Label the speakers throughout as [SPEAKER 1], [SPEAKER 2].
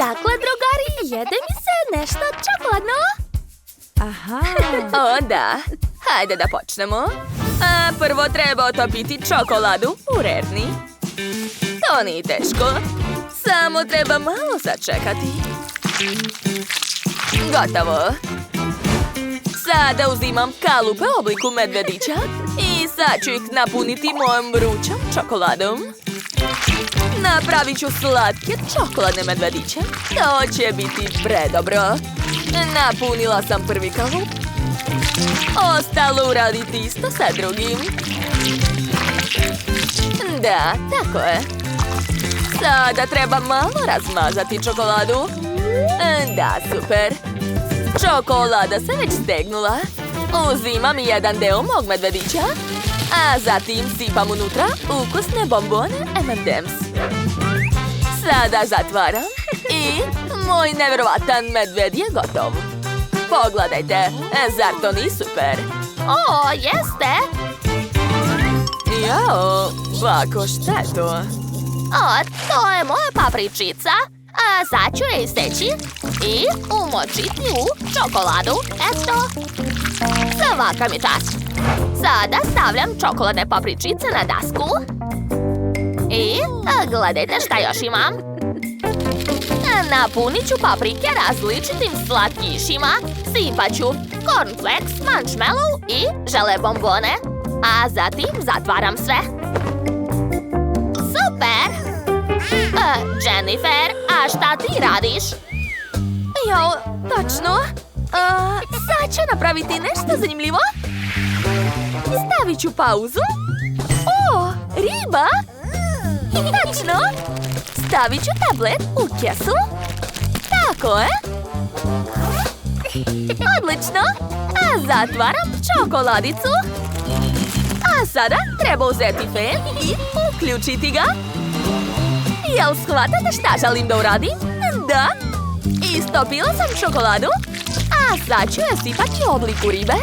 [SPEAKER 1] Dakle, drugari, jede mi se nešto čokoladno.
[SPEAKER 2] Aha.
[SPEAKER 3] O, da. Hajde da počnemo. Prvo treba otopiti čokoladu u rerni. To nije teško. Samo treba malo sačekati. Gotovo. Sada uzimam kalupe u obliku medvedića i sad ću ih napuniti mojom vrućom čokoladom. Napravit ću slatke čokoladne medvediće. To će biti predobro. Napunila sam prvi kalup. Ostalo uraditi isto sa drugim. Da, tako je. Sada treba malo razmazati čokoladu. Da, super. Čokolada se već stegnula. Uzimam jedan deo mog medvedića, a zatim sipam unutra ukusne bombone M&M's. Sada zatvaram i moj nevjerovatan medved je gotov. Pogledajte, zar to nije super?
[SPEAKER 1] O, jeste.
[SPEAKER 3] Jao, bako, šta je to?
[SPEAKER 1] O, to je moja papričica. A sad ću je iseći i umočiti u čokoladu. Eto. Svaka mi čast. Sada stavljam čokoladne papričice na dasku. I gledajte šta još imam. Napunit ću paprike različitim slatkišima. Sipat ću cornflakes, marshmallow i žele bombone. A zatim zatvaram sve. Super! Jennifer, a šta ti radiš?
[SPEAKER 3] Jao, točno. Sad ću napraviti nešto zanimljivo. Stavit ću pauzu. O, riba! Točno. Stavit ću tablet u kesu. Tako je. Odlično. A zatvaram čokoladicu. A sada treba uzeti fen i uključiti ga. Jel shvatate šta želim da uradim? Da. Istopila sam čokoladu. A sad ću je sipati u obliku ribe.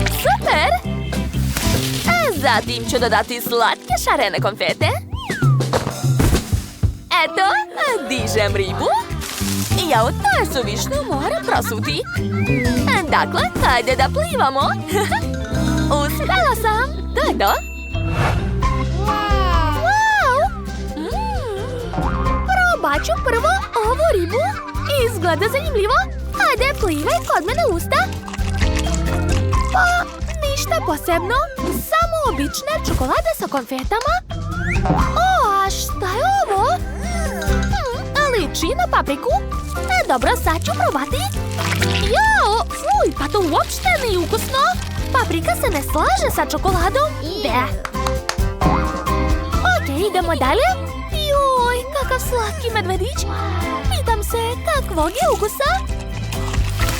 [SPEAKER 3] Super. Zatim ću dodati slatke šarene konfete. Eto, dižem ribu. Jao, to je suvišno, moram prosuti. Dakle, hajde da plivamo. Uspjela sam. To je to. Probat ću prvo ovu ribu. Izgleda zanimljivo. Hajde, plivaj kod mene usta. Pa, ništa posebno. Samo obične čokolade sa konfetama. O, a šta je ovo? Liči na papriku. Dobro, sad ću probati. Jao, fuj, pa to uopšte nije ukusno. Paprika se ne slaže sa čokoladom. Ok, idemo dalje. Joj, kakav slatki medvedić. Pitam se, kakvog je ukusa?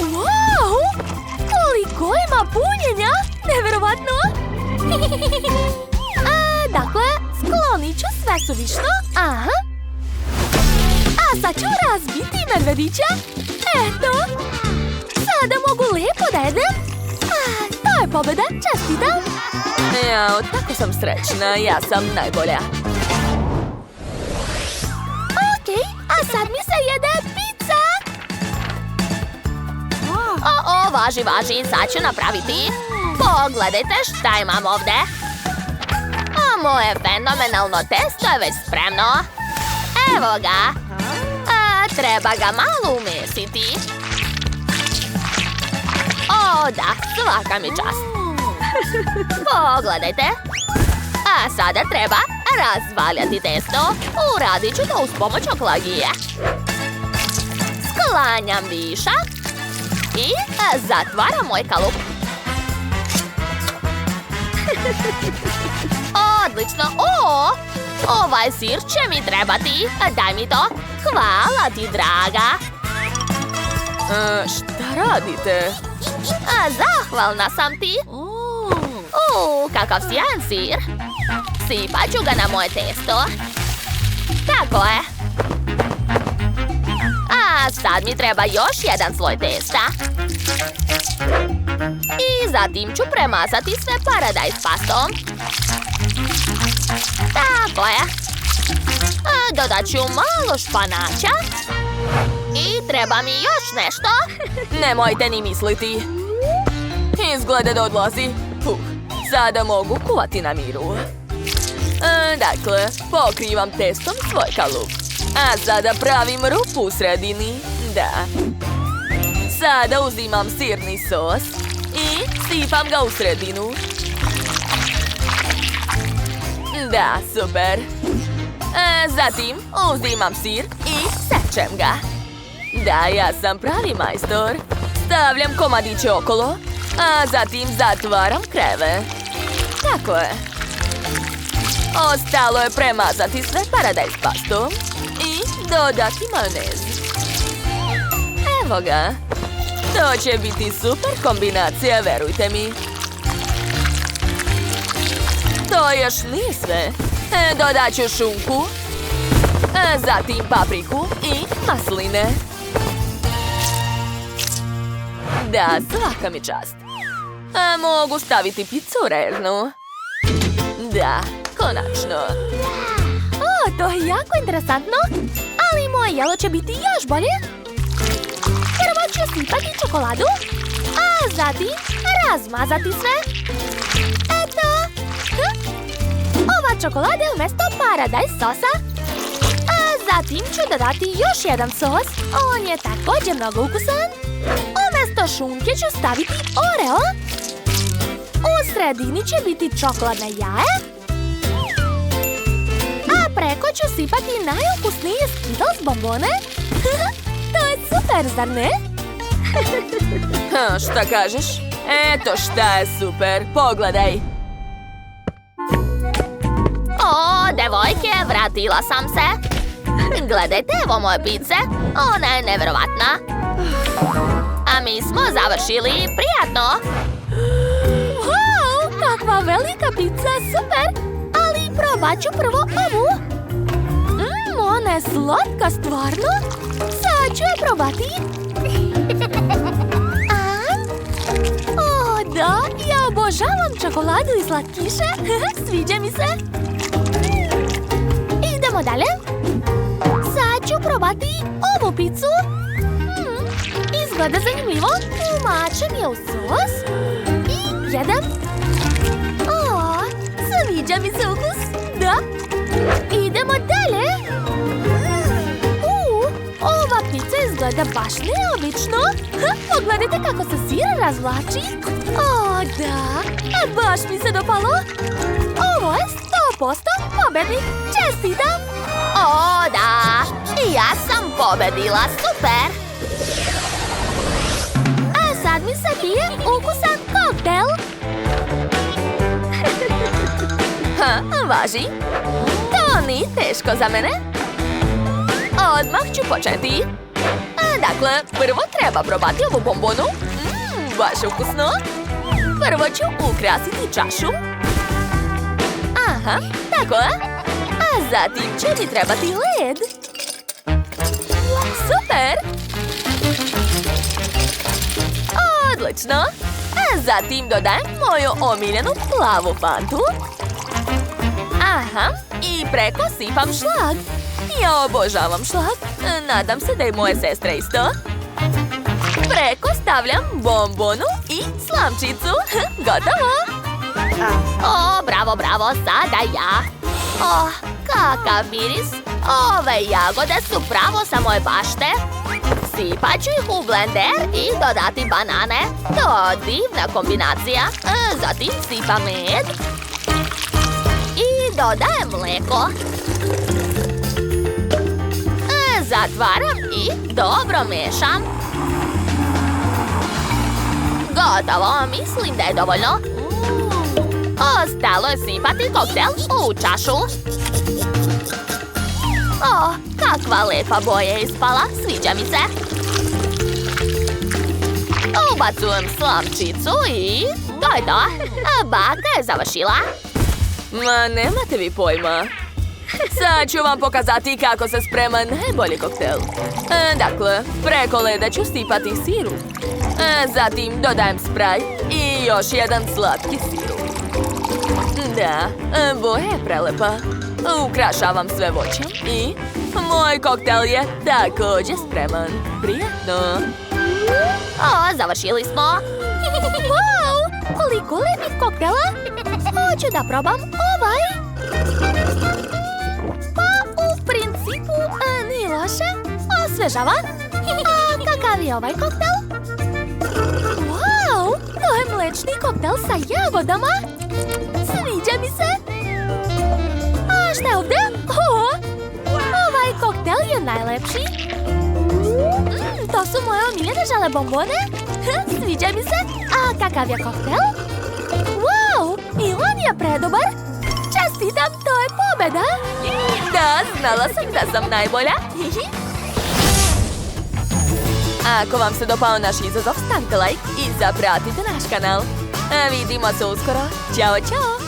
[SPEAKER 3] Wow, koliko ima punjenja. Neverovatno. Dakle, sklonit ću sve suvišno. Aha. A sad ću razbiti medvedića. Eto. Sada mogu lijepo da jedem. To je pobjeda, čestitam. Jao, tako sam srećna, ja sam najbolja. Ok, a sad mi se jede pizza. Važi, sad ću napraviti. Pogledajte šta imam ovdje. A moje fenomenalno testo je već spremno. Evo ga. Treba ga malo umesiti. O, da, svaka mi čast. Pogledajte. A sada treba razvaljati testo. Uradit ću to uz pomoć oklagije. Sklanjam višak. I zatvaram moj kalup. Odlično. O, ovaj sir će mi trebati. Daj mi to. Hvala ti, draga. Šta radite? Zahvalna sam ti. Kakav sjajan sir. Sipat ću ga na moje testo. Tako je. A sad mi treba još jedan sloj testa. I zatim ću premazati sve paradajz pastom. Tako je. Dodat ću malo španača.
[SPEAKER 1] I treba mi još nešto.
[SPEAKER 3] Nemojte ni misliti. Izgleda da odlazi. Sada mogu kuvati na miru. Dakle, pokrivam testom svoj kalup. A sada pravim rupu u sredini. Da. Sada uzimam sirni sos i sipam ga u sredinu. Da, super. Zatim uzimam sir i sečem ga. Da, ja sam pravi majstor. Stavljam komadiće okolo, a zatim zatvaram kreve. Tako je. Ostalo je premazati sve paradajz pastom i dodati majonez. Evo ga. To će biti super kombinacija, verujte mi. To još nije sve. Dodat ću šunku, zatim papriku i masline. Da, svaka mi čast. Mogu staviti picu u reznu. Da, konačno.
[SPEAKER 1] O, to je jako interesantno. Ali moje jelo će biti još bolje. Prvo ću sipati čokoladu, a zatim razmazati sve. Eto. Ova čokolada je umjesto paradajz sosa. A zatim ću dodati još jedan sos. On je također mnogo ukusan. Umjesto šunke ću staviti oreo. U sredini će biti čokoladne jaje. A preko ću sipati najukusnije Skittles bombone. To je super, zar ne?
[SPEAKER 3] Šta kažeš? Eto šta je super, pogledaj.
[SPEAKER 1] O, devojke, vratila sam se. Gledajte, evo moje pice. Ona je nevjerovatna. A mi smo završili. Prijatno. Wow, kakva velika pizza, super. Ali probat ću prvo ovu. Ona je slatka, stvarno. Sad ću je probati. O, da, ja obožavam čokoladu i slatkiše. Sviđa mi se. Idemo dalje. Sad ću probati ovu picu. Izgleda zanimljivo. Umačem je u sos. I jedem. O, sviđa mi se ukus. Da. Idemo dalje. Ova pizza izgleda baš neobično. Pogledajte kako se sir razvlači. O, da. Baš mi se dopalo. Ovo je 100% pobednik. Čestitam. O, da. Ja sam pobedila. Super. A sad mi se pije ukusan koktel.
[SPEAKER 3] Važi. To nije teško za mene. Odmah ću početi. Dakle, prvo treba probati ovu bombonu. Baš ukusno. Prvo ću ukrasiti čašu. Aha, tako je. A zatim će mi trebati led. Super. Odlično. A zatim dodajem moju omiljenu plavu fantu. Aha, i preko sipam šlag. Ja obožavam šlag. Nadam se da je moje sestre isto. Preko stavljam bombonu i slamčicu. Gotovo.
[SPEAKER 1] O, bravo, bravo, sada ja. O, kakav miris. Ove jagode su pravo sa moje bašte. Sipat ću ih u blender i dodati banane. To je divna kombinacija. Zatim sipam med. I dodajem mlijeko. Zatvaram i dobro mešam. Gotovo, mislim da je dovoljno. Ostalo je sipati koktel u čašu. O, kakva lepa boja je ispala, sviđa mi se. Ubacujem slamčicu i to je to. Baka je završila.
[SPEAKER 3] Ma, nemate vi pojma. Sad ću vam pokazati kako se sprema najbolji koktel. Dakle, preko leda ću sipati sirup. Zatim dodajem spraj i još jedan slatki sirup. Da, boja je prelepa. Ukrašavam sve voćem i moj koktel je također spreman. Prijetno.
[SPEAKER 1] O, završili smo. Wow, koliko lepih koktela. Hoću da probam ovaj. Pa, u principu, nije loše. Osvežava. A kakav je ovaj koktel? Wow, to je mlečni koktel sa jagodama. Sviđa mi se. A šta je ovdje? O, ovaj koktel je najlepši. To su moje omiljene žele bombone. Sviđa mi se. A kakav je koktel? Wow, i on je predobar. Čestitam, to je pobjeda.
[SPEAKER 3] Da, znala sam da sam najbolja. Ako vam se dopao naš izazov, stavite like i zapratite naš kanal. Vidimo se uskoro. Ćao, ćao!